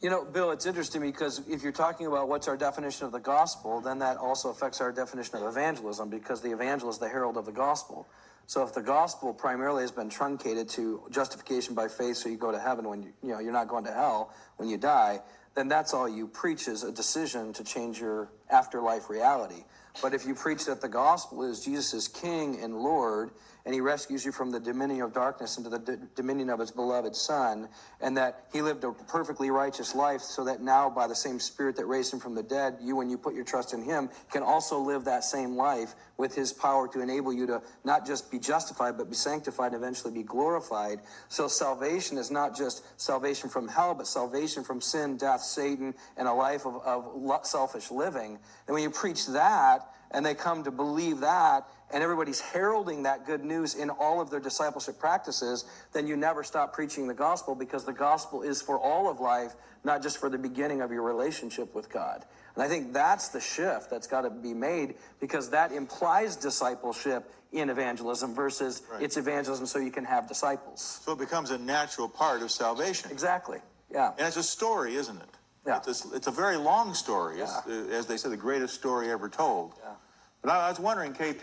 You know, Bill, it's interesting because if you're talking about what's our definition of the gospel, then that also affects our definition of evangelism, because the evangel is the herald of the gospel. So if the gospel primarily has been truncated to justification by faith, so you go to heaven when you're not going to hell when you die, then that's all you preach is a decision to change your afterlife reality. But if you preach that the gospel is Jesus is King and Lord, and he rescues you from the dominion of darkness into the dominion of his beloved Son, and that he lived a perfectly righteous life so that now by the same Spirit that raised him from the dead, you, when you put your trust in him, can also live that same life with his power to enable you to not just be justified, but be sanctified and eventually be glorified. So salvation is not just salvation from hell, but salvation from sin, death, Satan, and a life of selfish living. And when you preach that, and they come to believe that, and everybody's heralding that good news in all of their discipleship practices, then you never stop preaching the gospel, because the gospel is for all of life, not just for the beginning of your relationship with God. And I think that's the shift that's got to be made, because that implies discipleship in evangelism versus it's evangelism so you can have disciples. So it becomes a natural part of salvation. Exactly, yeah. And it's a story, isn't it? Yeah. It's a very long story. Yeah. It's, as they say, the greatest story ever told. Yeah. But I was wondering, KP,